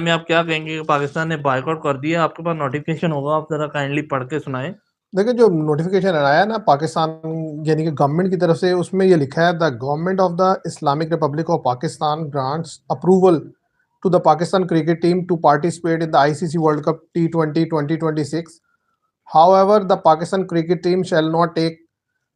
में आप क्या कहेंगे कि पाकिस्तान ने बायकॉट कर दिया? आपके पास नोटिफिकेशन होगा, आप जरा काइंडली पढ़ के सुनाएं। देखिए, जो नोटिफिकेशन आया ना पाकिस्तान यानी कि गवर्नमेंट की तरफ से, उसमें ये लिखा है, the government of the Islamic republic of Pakistan grants approval to the Pakistan cricket team to participate in the ICC world cup T20 2026. However, the Pakistan cricket team shall not take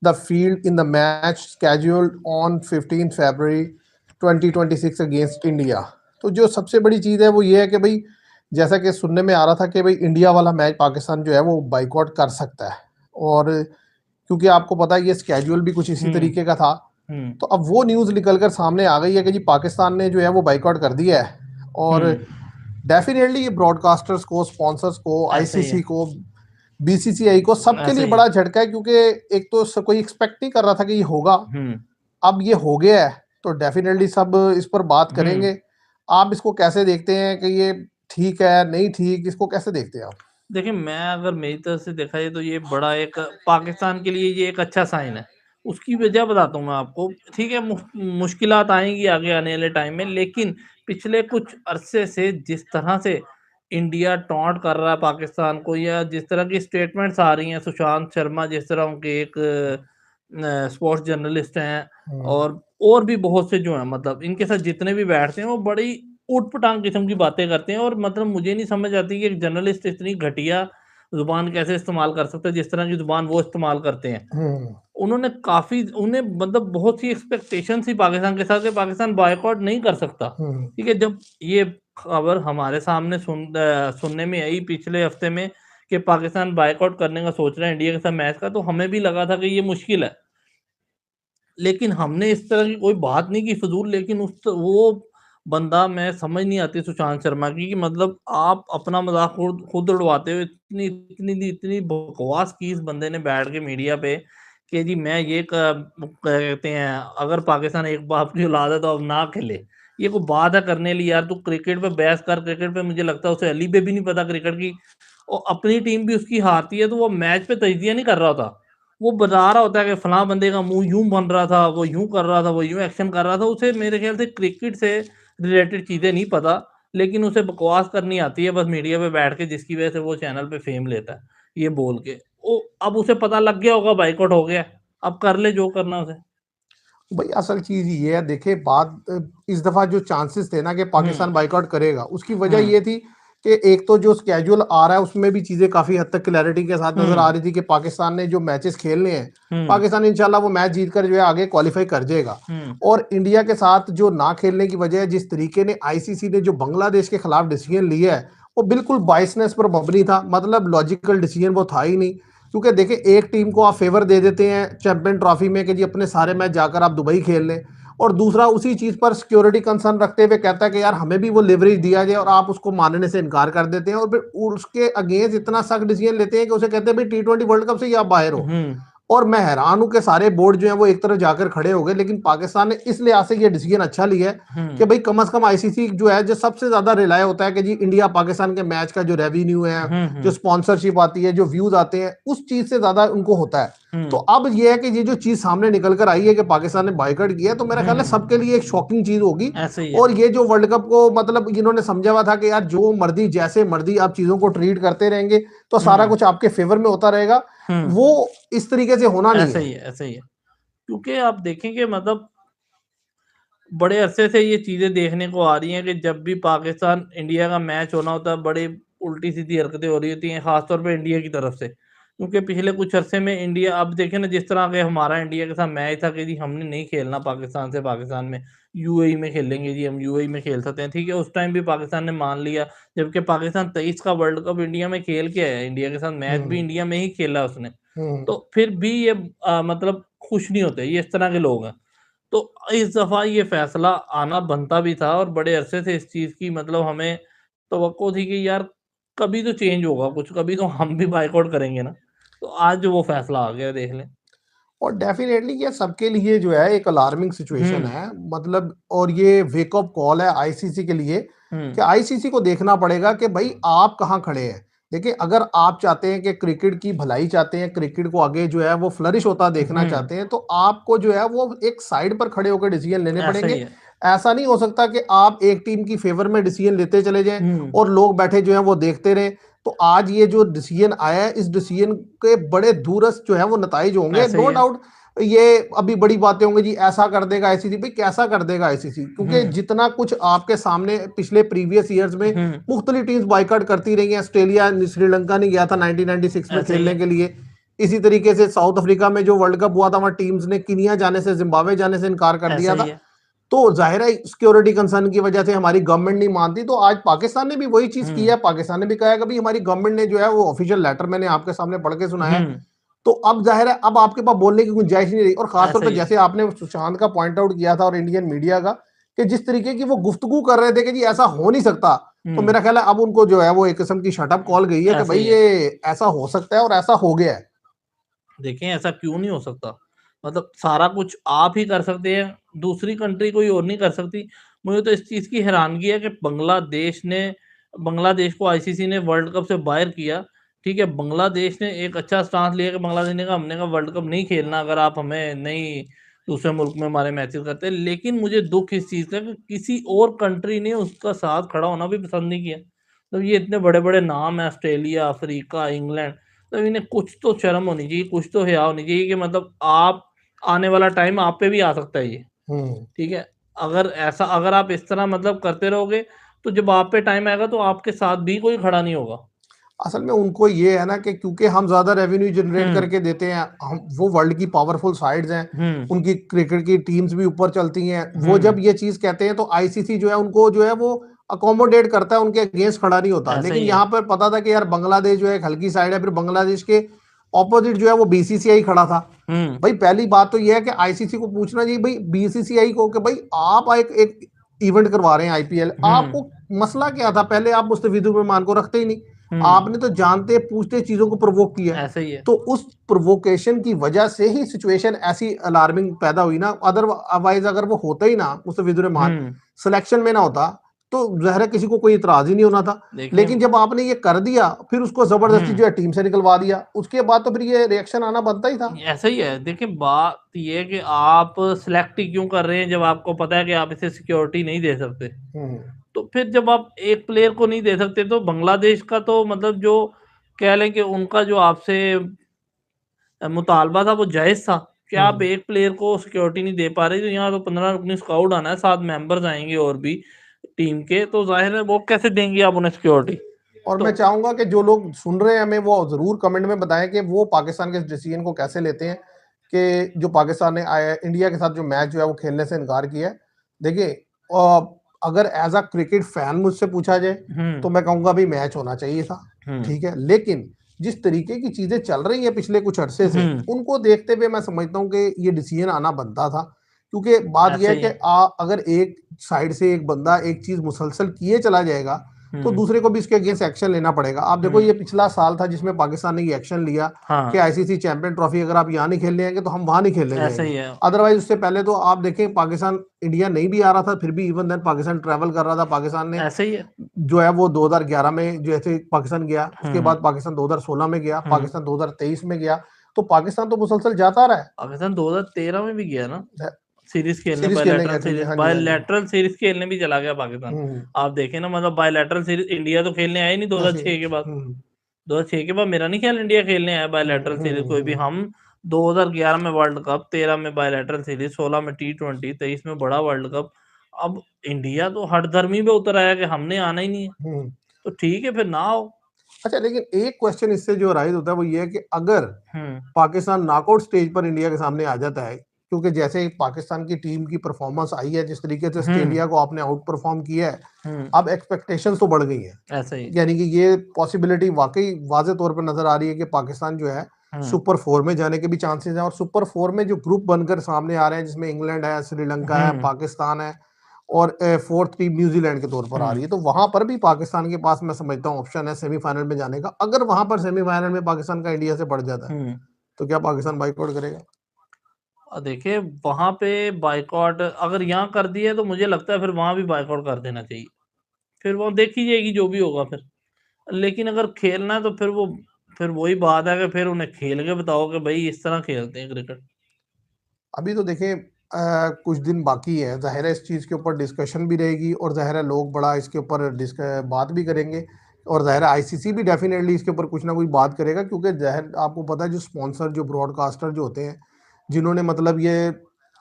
the field in the match scheduled on 15 February 2026 against India. तो जो सबसे बड़ी चीज़ है वो ये है कि भाई, जैसा कि सुनने में आ रहा था कि भाई इंडिया वाला मैच पाकिस्तान जो है वो बाइकआउट कर सकता है। और क्योंकि आपको पता है ये स्केड्यूल भी कुछ इसी हम्म। तरीके का था, हम्म। तो अब वो न्यूज़ निकल कर सामने आ गई है कि जी पाकिस्तान ने जो है वो बाइकआउट कर दिया है। और हम्म। डेफिनेटली ये ब्रॉडकास्टर्स को, स्पॉन्सर्स को, ऐसा ही आईसीसी है। को, बीसीसीआई को, सबके ऐसा लिए ही है। बड़ा झटका है, क्योंकि एक तो कोई एक्सपेक्ट नहीं कर रहा था कि ये होगा। हम्म। अब ये हो गया है तो डेफिनेटली सब इस पर बात हम्म। करेंगे। आप इसको कैसे देखते हैं कि ये ठीक है नहीं ठीक, इसको कैसे देखते हैं आप? देखिए, मैं अगर मेरी तरफ से देखा जाए तो ये बड़ा एक पाकिस्तान के लिए ये एक अच्छा साइन है। उसकी वजह बताता हूँ मैं आपको। ठीक है, मुश्किलात आएंगी आगे आने वाले टाइम में, लेकिन पिछले कुछ अरसे से जिस तरह से इंडिया टॉन्ट कर रहा है पाकिस्तान को, या जिस तरह की स्टेटमेंट्स आ रही हैं, सुशांत शर्मा जिस तरह उनके एक स्पोर्ट्स जर्नलिस्ट हैं, हम्म। और भी बहुत से जो हैं, मतलब इनके साथ जितने भी बैठते हैं वो बड़ी ऊट-पटांग किस्म की बातें करते हैं। और मतलब मुझे नहीं समझ आती कि एक जर्नलिस्ट इतनी घटिया ज़ुबान कैसे इस्तेमाल कर सकता है, जिस तरह की ज़ुबान वो इस्तेमाल करते हैं। हम्म। उन्होंने काफ़ी उन्हें मतलब बहुत सी एक्सपेक्टेशन थी पाकिस्तान के साथ कि पाकिस्तान बॉयकॉट नहीं कर सकता। हम्म। ठीक है, जब ये खबर हमारे सामने सुनने में आई पिछले हफ्ते में कि पाकिस्तान बॉयकॉट करने का सोच रहा है इंडिया के साथ मैच का, तो हमें भी लगा था कि ये मुश्किल है। लेकिन हमने इस तरह की कोई बात नहीं की फ़िज़ूल, लेकिन उस वो बंदा, मैं समझ नहीं आती सुशांत शर्मा की कि मतलब आप अपना मज़ाक खुद खुद उड़वाते हो। इतनी इतनी इतनी बकवास की इस बंदे ने बैठ के मीडिया पे कि जी मैं ये क्या कहते हैं, अगर पाकिस्तान एक बाप की औलाद है तो अब ना खेले। ये कोई बात है करने ली यार, तू क्रिकेट पे बहस कर, क्रिकेट पे मुझे लगता है उसे अली पे भी नहीं पता क्रिकेट की, और अपनी टीम भी उसकी हारती है तो वो मैच पे तजज़िया नहीं कर रहा होता। वो बता रहा होता है कि फलां बंदे का मुँह यूँ बन रहा था, वो यूँ कर रहा था, वो यूँ एक्शन कर रहा था। उसे मेरे ख़्याल से क्रिकेट से रिलेटेड चीज़ें नहीं पता, लेकिन उसे बकवास करनी आती है बस मीडिया पे बैठ के, जिसकी वज़ह से वो चैनल पे फ़ेम लेता है, ये बोल के। ओ अब उसे पता लग गया होगा बायकॉट हो गया है, अब कर ले जो करना उसे। भाई असल चीज ये है, देखिए बात, इस दफा जो चांसेस थे ना कि हुँ। पाकिस्तान बाइकआउट करेगा, उसकी वजह हुँ। ये थी कि एक तो जो स्केड्यूल आ रहा है उसमें भी चीजें काफी हद तक क्लैरिटी के साथ नजर आ हुँ। रही थी कि पाकिस्तान ने जो मैचेस खेलने हैं, हुँ। पाकिस्तान इंशाल्लाह वो मैच जीतकर जो है आगे क्वालिफाई कर जाएगा। हुँ। और इंडिया के साथ जो ना खेलने की वजह है, जिस तरीके ने आईसीसी ने जो बांग्लादेश के खिलाफ डिसीजन लिया है, वो बिल्कुल बाइसनेस पर मबनी था, मतलब लॉजिकल डिसीजन वो था ही नहीं। क्योंकि देखिए, एक टीम को आप फेवर दे देते हैं चैंपियन ट्रॉफी में कि जी अपने सारे मैच जाकर आप दुबई खेल लें, और दूसरा उसी चीज पर सिक्योरिटी कंसर्न रखते हुए कहता है कि यार हमें भी वो लेवरेज दिया जाए, और आप उसको मानने से इनकार कर देते हैं, और फिर उसके अगेंस्ट इतना सख्त डिसीजन लेते हैं कि उसे कहते हैं भाई T20 वर्ल्ड कप से ही आप बाहर हो। हुँ। और मैं हैरान हूं कि सारे बोर्ड जो है वो एक तरफ जाकर खड़े हो गए, लेकिन पाकिस्तान ने इस लिहाज से ये डिसीजन अच्छा लिया है हुँ। कि भाई कम से कम आईसीसी जो है, जो सबसे ज्यादा रिलाय होता है कि जी इंडिया पाकिस्तान के मैच का जो रेवेन्यू है, हुँ। जो हुँ। स्पॉन्सरशिप आती है, जो व्यूज आते हैं, उस चीज से ज्यादा उनको होता है। तो हुँ। अब ये है कि ये जो चीज सामने निकल कर आई है कि पाकिस्तान ने बाइकआउट किया है, तो मेरा हुँ। ख्याल है हुँ। सबके लिए एक शॉकिंग चीज होगी। ऐसे ही है। और ये जो वर्ल्ड कप को मतलब इन्होंने समझा हुआ था कि यार जो मर्जी जैसे मर्जी आप चीजों को ट्रीट करते रहेंगे तो सारा हुँ। कुछ आपके फेवर में होता रहेगा, हुँ। वो इस तरीके से होना नहीं ऐसे है। ही है, ऐसे ही है। क्योंकि आप देखेंगे मतलब बड़े अरसे से ये चीज़ें देखने को आ रही हैं कि जब भी पाकिस्तान इंडिया का मैच होना होता है, बड़ी उल्टी-सीधी हरकतें हो रही होती हैं, ख़ास तौर पे इंडिया की तरफ से। क्योंकि पिछले कुछ अरसे में इंडिया, अब देखिए ना जिस तरह के हमारा इंडिया के साथ मैच था कि जी हमने नहीं खेलना पाकिस्तान से, पाकिस्तान में यूएई में खेलेंगे जी, हम यूएई में खेल सकते हैं, ठीक है? उस टाइम भी पाकिस्तान ने मान लिया, जबकि पाकिस्तान 23 का वर्ल्ड कप इंडिया में खेल के आया है, इंडिया के साथ मैच भी हम्म। इंडिया में ही खेला उसने। हम्म। तो फिर भी ये मतलब खुश नहीं होते, ये इस तरह के लोग हैं। तो इस दफ़ा ये फ़ैसला आना बनता भी था, और बड़े अरसे से इस चीज़ की मतलब हमें तवक्को थी कि यार कभी तो चेंज होगा कुछ, कभी तो हम भी बायकॉट करेंगे ना। तो आज वो फ़ैसला आ गया, देख लें। और डेफिनेटली ये सबके लिए जो है एक अलार्मिंग हुँ। सिचुएशन है, मतलब, और ये वेक अप कॉल है आईसीसी के लिए हुँ। कि आईसीसी को देखना पड़ेगा कि भाई आप कहाँ खड़े हैं। देखिए, अगर आप चाहते हैं कि क्रिकेट की भलाई चाहते हैं, क्रिकेट को आगे जो है वो फ्लरिश होता देखना हुँ। चाहते हैं, तो आपको जो है वो एक साइड पर खड़े होकर डिसीजन लेने ऐसा ही पड़ेंगे। है। ऐसा नहीं हो सकता कि आप एक टीम की फेवर में डिसीजन लेते चले जाएं और लोग बैठे जो है वो देखते रहे। तो आज ये जो डिसीजन आया है, इस डिसीजन के बड़े दूरस्थ जो है वो नताइज होंगे, ऐसा ही नो है। डाउट। ये अभी बड़ी बातें होंगी जी, ऐसा कर देगा आईसीसी। भाई कैसा कर देगा आईसीसी? क्योंकि जितना कुछ आपके सामने पिछले प्रीवियस ईयर्स में मुख्तलिफ टीम्स बाइकआउट करती रही हैं। ऑस्ट्रेलिया, श्रीलंका नहीं गया था 1996 में ऐसा ही खेलने है। के लिए। इसी तरीके से साउथ अफ्रीका में जो वर्ल्ड कप हुआ था, वहां टीम्स ने किनिया जाने से, जिम्बाब्वे जाने से इनकार कर ऐसा दिया ही था। है। तो जाहिर है सिक्योरिटी कंसर्न की वजह से हमारी गवर्नमेंट नहीं मानती। तो आज पाकिस्तान ने भी वही चीज की है। पाकिस्तान ने भी कहा है कि भाई हमारी गवर्नमेंट ने जो है वो ऑफिशियल लेटर मैंने आपके सामने पढ़ के सुनाया है। तो अब जाहिर है अब आपके पास बोलने की गुंजाइश नहीं रही। और खासतौर ऐसा पर ही है। जैसे आपने सुशांत का पॉइंट आउट किया था और इंडियन मीडिया का, कि जिस तरीके की वो गुफ्तगू कर रहे थे कि जी ऐसा हो नहीं सकता, तो मेरा ख्याल है अब उनको जो है वो एक किस्म की शटअप कॉल गई है कि ऐसा भाई ही है। ये ऐसा हो सकता है और ऐसा हो गया है। देखें, ऐसा क्यों नहीं हो सकता? मतलब सारा कुछ आप ही कर सकते हैं, दूसरी कंट्री कोई और नहीं कर सकती। मुझे तो इस चीज़ की हैरानगी है कि बांग्लादेश को आईसीसी ने वर्ल्ड कप से बाहर किया। ठीक है, बांग्लादेश ने एक अच्छा स्टांस लिया कि बांग्लादेश ने कहा हमने कहा वर्ल्ड कप नहीं खेलना अगर आप हमें नहीं दूसरे मुल्क में हमारे मैचेस करते। लेकिन मुझे दुःख इस चीज़ का कि किसी और कंट्री ने उसका साथ खड़ा होना भी पसंद नहीं किया। तो ये इतने बड़े-बड़े नाम हैं, ऑस्ट्रेलिया, अफ्रीका, इंग्लैंड, तो इन्हें कुछ तो शर्म होनी चाहिए, कुछ तो हया होनी चाहिए कि मतलब आप आने वाला टाइम आप पे भी आ सकता है ये, हम्म। ठीक है? अगर आप इस तरह मतलब करते रहोगे, तो जब आप पे टाइम आएगा तो आपके साथ भी कोई खड़ा नहीं होगा। असल में उनको ये है ना कि क्योंकि हम ज्यादा रेवेन्यू जनरेट हुँ, करके देते हैं, हम वो वर्ल्ड की पावरफुल साइड्स हैं, हुँ, उनकी क्रिकेट की टीम्स भी ऊपर चलती हैं। वो हुँ, जब ये चीज कहते हैं तो आईसीसी जो है उनको जो है वो अकोमोडेट करता है, उनके अगेंस्ट खड़ा नहीं होता। ऐसा लेकिन ही है। यहाँ पर पता था कि यार बांग्लादेश जो है एक हल्की साइड है, फिर बांग्लादेश के ऑपोजिट जो है वो बीसीसीआई खड़ा था। हुँ, भाई पहली बात तो ये है कि आईसीसी को पूछना चाहिए भाई बीसीसीआई को कि भाई आप एक एक इवेंट करवा रहे हैं आईपीएल, हुँ, आपको मसला क्या था? पहले आप मुस्तफिजुर रहमान को रखते ही नहीं। हुँ, आपने तो जानते पूछते चीजों को प्रोवोक किया। ऐसा ही है। तो उस प्रोवोकेशन की वजह से ही सिचुएशन ऐसी अलार्मिंग पैदा हुई ना। अदरवाइज अगर वो होता ही ना, मुस्तफिजुर रहमान हुँ, सिलेक्शन में ना होता, तो ज़ाहिर है किसी को कोई इतराज ही नहीं होना था। देखिए। लेकिन जब आपने ये कर दिया, फिर उसको जबरदस्ती हुँ। जो है टीम से निकलवा दिया, उसके बाद तो फिर ये रिएक्शन आना बनता ही था। ऐसा ही है। देखिए, बात ये है कि आप सेलेक्ट ही क्यों कर रहे हैं जब आपको पता है कि आप इसे सिक्योरिटी नहीं दे सकते। हम्म। तो फिर जब आप एक प्लेयर को नहीं दे सकते तो बांग्लादेश का तो मतलब जो कह लें कि उनका जो आपसे मुतालबा था वो जायज़ था कि आप हम्म। एक प्लेयर को सिक्योरिटी नहीं दे पा रहे, तो यहाँ तो 15-19 स्क्वाड आना है, 7 मेंबर्स आएँगे और भी टीम के, तो ज़ाहिर है वो कैसे देंगे आप उन्हें सिक्योरिटी? और मैं तो चाहूंगा कि जो लोग सुन रहे हैं हमें, वो जरूर कमेंट में बताएं कि वो पाकिस्तान के इस डिसीजन को कैसे लेते हैं, कि जो पाकिस्तान ने इंडिया के साथ जो मैच जो है वो खेलने से इनकार किया है। देखिए, अगर एज अ क्रिकेट फैन मुझसे पूछा जाए, हुँ, तो मैं कहूंगा भी मैच होना चाहिए था। हुँ, ठीक है, लेकिन जिस तरीके की चीजें चल रही हैं पिछले कुछ अरसे से, हुँ, उनको देखते हुए मैं समझता हूँ कि ये डिसीजन आना बनता था। क्योंकि बात यह ऐसे है ही कि है। अगर एक साइड से एक बंदा एक चीज मुसलसल किए चला जाएगा, तो हुँ, दूसरे को भी इसके अगेंस्ट एक्शन लेना पड़ेगा। आप देखो, हुँ, ये पिछला साल था जिसमें पाकिस्तान ने ये एक्शन लिया कि हाँ, आईसीसी चैंपियन ट्रॉफी अगर आप यहाँ नहीं खेलने आएंगे तो हम वहां नहीं खेलने ऐसा जाएंगे। ही है। अदरवाइज उससे पहले तो आप देखें, पाकिस्तान इंडिया नहीं भी आ रहा था, फिर भी इवन देन पाकिस्तान ट्रैवल कर रहा था। पाकिस्तान ने ऐसे ही है। जो है वो 2011 में जैसे पाकिस्तान गया, उसके हुँ, बाद पाकिस्तान 2016 में गया, हुँ। पाकिस्तान 2023 में गया। तो पाकिस्तान तो मुसलसल जाता रहा पाकिस्तान 2013 में भी गया ना है। सीरीज़ खेलने, सीरीज खेलने बायलैटरल गए थे जी, सीरीज़ हाँ जी, हाँ जी। बायलैटरल सीरीज़ खेलने भी चला गया पाकिस्तान। हम्म। आप देखें ना, मतलब बायलैटरल सीरीज़ इंडिया तो खेलने आया ही नहीं ऐसे 2006 के बाद। हम्म। 2006 के बाद मेरा नहीं ख्याल इंडिया खेलने आया बायलैटरल सीरीज़ कोई भी। हम्म। हम 2011 में वर्ल्ड कप, 13 में बायलैटरल सीरीज़, 16 में टी20, 23 में बड़ा वर्ल्ड कप। अब इंडिया तो हठधर्मी पे उतर आया कि हमने आना ही नहीं है। हम्म। तो ठीक है, फिर ना आओ। अच्छा, लेकिन एक क्वेश्चन इससे जो राइज होता है वो ये है कि अगर हुँ, पाकिस्तान नॉकआउट स्टेज पर इंडिया के सामने आ जाता है, क्योंकि जैसे ही पाकिस्तान की टीम की परफॉर्मेंस आई है, जिस तरीके से हुँ, ऑस्ट्रेलिया को आपने आउट परफॉर्म किया है, हुँ, अब एक्सपेक्टेशंस तो बढ़ गई हैं। ऐसा ही। यानी कि ये पॉसिबिलिटी वाकई वाज़े तौर पर नजर आ रही है कि पाकिस्तान जो है हुँ, सुपर फोर में जाने के भी चांसेस हैं। और सुपर फोर में जो ग्रुप बनकर सामने आ रहे हैं, जिसमें इंग्लैंड है, श्रीलंका है, हुँ, पाकिस्तान है, और फोर्थ टीम न्यूजीलैंड के तौर पर आ हुँ, रही है, तो वहां पर भी पाकिस्तान के पास मैं समझता हूँ ऑप्शन है सेमीफाइनल में जाने का। अगर वहां पर सेमीफाइनल में पाकिस्तान का इंडिया से बढ़ जाता है, हुँ। तो क्या पाकिस्तान बाइकआउट करेगा? देखिए, वहाँ पे बायकॉट अगर यहाँ कर दिया तो मुझे लगता है फिर वहाँ भी बायकॉट कर देना चाहिए। फिर वो देखी जाएगी जो भी होगा फिर। लेकिन अगर खेलना है तो फिर वही बात है कि फिर उन्हें खेल के बताओ कि भई इस तरह खेलते हैं क्रिकेट। अभी तो देखें, कुछ दिन बाकी है, ज़ाहिर है इस चीज़ के ऊपर डिस्कशन भी रहेगी और ज़ाहिर है लोग बड़ा इसके ऊपर बात भी करेंगे और ज़ाहिर है आईसीसी भी डेफिनेटली इसके ऊपर कुछ ना कुछ बात करेगा, क्योंकि ज़ाहिर आपको पता है जो स्पॉन्सर, जो ब्रॉडकास्टर जो होते हैं, जिन्होंने मतलब ये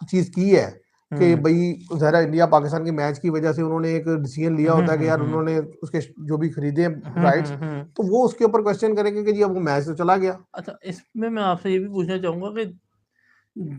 चीज़ की है कि भाई ज़ाहिर है इंडिया पाकिस्तान के मैच की वजह से उन्होंने एक डिसीजन लिया होता है कि यार उन्होंने उसके जो भी खरीदे राइट्स, तो वो उसके ऊपर क्वेश्चन करेंगे कि जी अब वो मैच तो चला गया। अच्छा, इसमें मैं आपसे ये भी पूछना चाहूँगा कि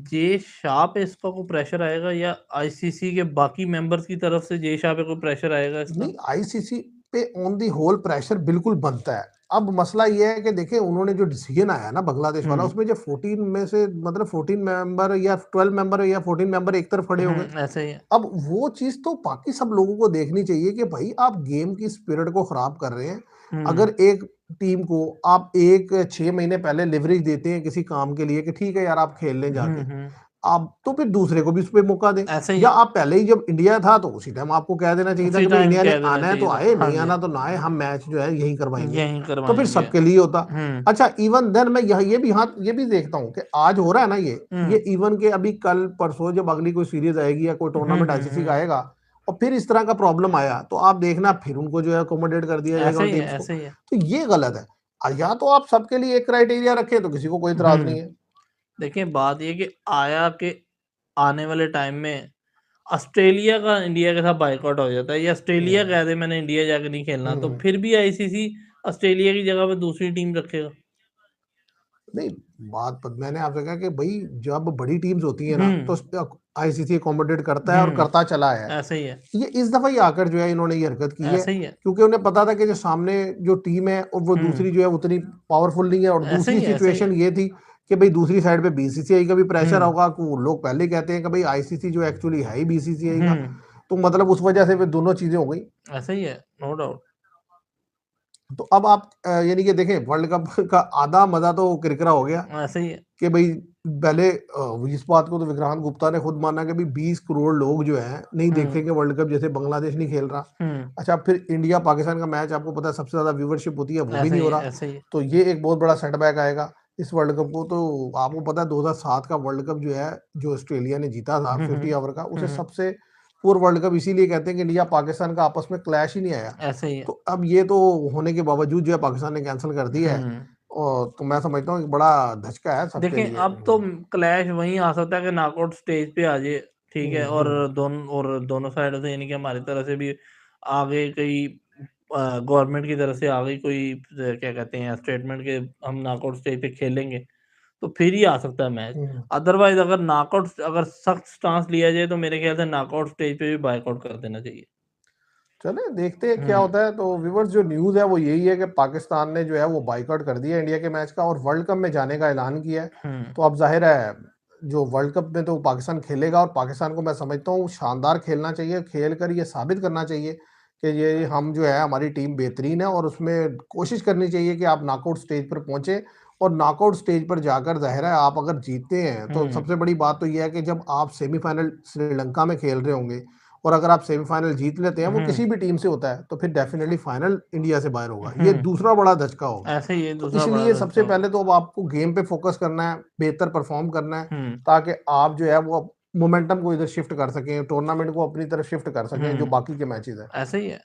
जे शाह पे इसका कोई प्रेशर आएगा या आईसीसी के बाकी मेंबर्स की तरफ से जे शाह पे कोई प्रेशर आएगा इसका? नहीं, आईसीसी पे ऑन दी होल प्रेशर बिल्कुल बनता है। अब मसला ये है कि देखिए उन्होंने जो डिसीजन आया ना बांग्लादेश वाला, उसमें जो 14 में से मतलब 14 मेंबर या 12 मेंबर या 14 मेंबर एक तरफ खड़े हो गए। ऐसे ही है। अब वो चीज़ तो बाकी सब लोगों को देखनी चाहिए कि भाई आप गेम की स्पिरिट को खराब कर रहे हैं। अगर एक टीम को आप 6 महीने पहले लिवरेज देते हैं किसी काम के लिए कि ठीक है यार आप खेल लें जाके, आप तो फिर दूसरे को भी उसपे मौका दें। ऐसे ही या है। आप पहले ही जब इंडिया था तो उसी टाइम आपको कह देना चाहिए था उसी कि भाई टाइम इंडिया ने कह देना आना है तो चाहिए था। आए, हाँ नहीं जी। आना तो ना आए, हम मैच जो है यहीं करवाएँगे। यहीं तो फिर करवाएँगे। सबके लिए होता। हुँ। अच्छा इवन देन मैं ये भी ये भी देखता हूँ कि आज हो रहा है ना ये इवन के अभी कल परसों जब अगली कोई सीरीज़ आएगी या कोई टूर्नामेंट आईसीसी का आएगा और फिर इस तरह का प्रॉब्लम आया, तो आप देखना फिर उनको जो है अकोमोडेट कर दिया जाएगा ऐसे उन ही है, टीम्स को। ऐसे ही है। तो ये गलत है। या तो आप सबके लिए एक क्राइटेरिया रखें तो किसी को कोई इतराज़ नहीं है। देखिए बात ये है कि आने वाले टाइम में ऑस्ट्रेलिया का इंडिया के साथ बायकॉट हो जाता है या ऑस्ट्रेलिया कह दे मैंने इंडिया जाके नहीं खेलना, तो फिर भी आईसीसी ऑस्ट्रेलिया की जगह पे दूसरी टीम रखेगा। नहीं, मैंने आपसे कहा कि भई जब बड़ी टीम्स होती है ना तो आईसीसी अकोमोडेट करता है और करता चला आया है। ऐसे ही है। ये इस दफ़ा ही आकर जो है इन्होंने ये हरकत की है, ऐसे ही है। क्योंकि उन्हें पता था कि जो सामने जो टीम है और वो दूसरी जो है उतनी पावरफुल नहीं है और ऐसे दूसरी ही है, ऐसे ही सिचुएशन है। ये थी कि भई दूसरी साइड पे बीसीसीआई का भी प्रेशर होगा कि वो लोग पहले ही कहते हैं कि भई आईसीसी जो एक्चुअली है ही बीसीसीआई का, तो मतलब उस वजह से फिर दोनों चीज़ें हो गई। ऐसे ही है, नो डाउट। तो अब आप यानी कि देखें वर्ल्ड कप का आधा मज़ा तो किरकिरा हो गया ऐसे ही है। कि भई पहले इस बात को तो विक्रांत गुप्ता ने खुद माना कि भई 20 करोड़ लोग जो हैं नहीं देखेंगे वर्ल्ड कप, जैसे बांग्लादेश नहीं खेल रहा। अच्छा फिर इंडिया पाकिस्तान का मैच आपको पता है सबसे ज़्यादा व्यूवरशिप होती है, वो भी ऐसे नहीं ही हो है, रहा। ऐसे ही है। तो ये एक बहुत बड़ा सेटबैक आएगा इस वर्ल्ड कप को। तो आपको पता है 2007 का वर्ल्ड कप जो है, जो ऑस्ट्रेलिया ने जीता था 50 ओवर का, उसे सबसे पुअर वर्ल्ड कप इसीलिए कहते हैं कि इंडिया पाकिस्तान का आपस में क्लैश ही नहीं आया। ऐसे ही है। तो अब ये तो होने के बावजूद जो है पाकिस्तान ने कैंसल कर दिया है और तो मैं समझता हूँ एक बड़ा धचका है सबके देखिए, लिए। अब तो क्लैश वहीं आ सकता है कि नॉकआउट स्टेज पे आ जाए, ठीक है? और दोनों साइड से यानी कि हमारी तरफ से भी आगे कई गवर्नमेंट की तरफ से आ गई कोई क्या कहते हैं स्टेटमेंट के हम नॉकआउट स्टेज पे खेलेंगे, तो फिर ही आ सकता है मैच। हुँ। अदरवाइज़ अगर सख्त स्टांस लिया जाए तो मेरे ख्याल से नॉकआउट स्टेज पे भी बॉयकॉट कर देना चाहिए। चलें देखते हैं क्या होता है। तो व्यूअर्स जो न्यूज़ है वो यही है कि पाकिस्तान ने जो है वो बायकॉट कर दिया इंडिया के मैच का और वर्ल्ड कप में जाने का ऐलान किया है। तो अब ज़ाहिर है जो वर्ल्ड कप में तो पाकिस्तान खेलेगा और पाकिस्तान को मैं समझता हूँ शानदार खेलना चाहिए, खेल कर ये साबित करना चाहिए कि ये हम जो है हमारी टीम बेहतरीन है और उसमें कोशिश करनी चाहिए कि आप नॉकआउट स्टेज पर पहुँचे और नॉकआउट स्टेज पर जाकर ज़ाहिर है आप अगर जीतते हैं तो सबसे बड़ी बात तो ये है कि जब आप सेमीफाइनल श्रीलंका में खेल रहे होंगे और अगर आप सेमीफाइनल जीत लेते हैं, वो किसी भी टीम से होता है, तो फिर डेफिनिटली फाइनल इंडिया से बाहर होगा। ये दूसरा बड़ा धचका होगा। ऐसे ही है, तो दूसरा बड़ा इसलिए धक्का सबसे होगा। पहले तो अब आपको गेम पे फोकस करना है, बेहतर परफॉर्म करना है, ताकि आप जो है वो मोमेंटम को इधर शिफ्ट कर सकें, टूर्नामेंट को अपनी तरफ शिफ्ट कर सकें, जो बाकी के मैचेज़ हैं। ऐसे ही है।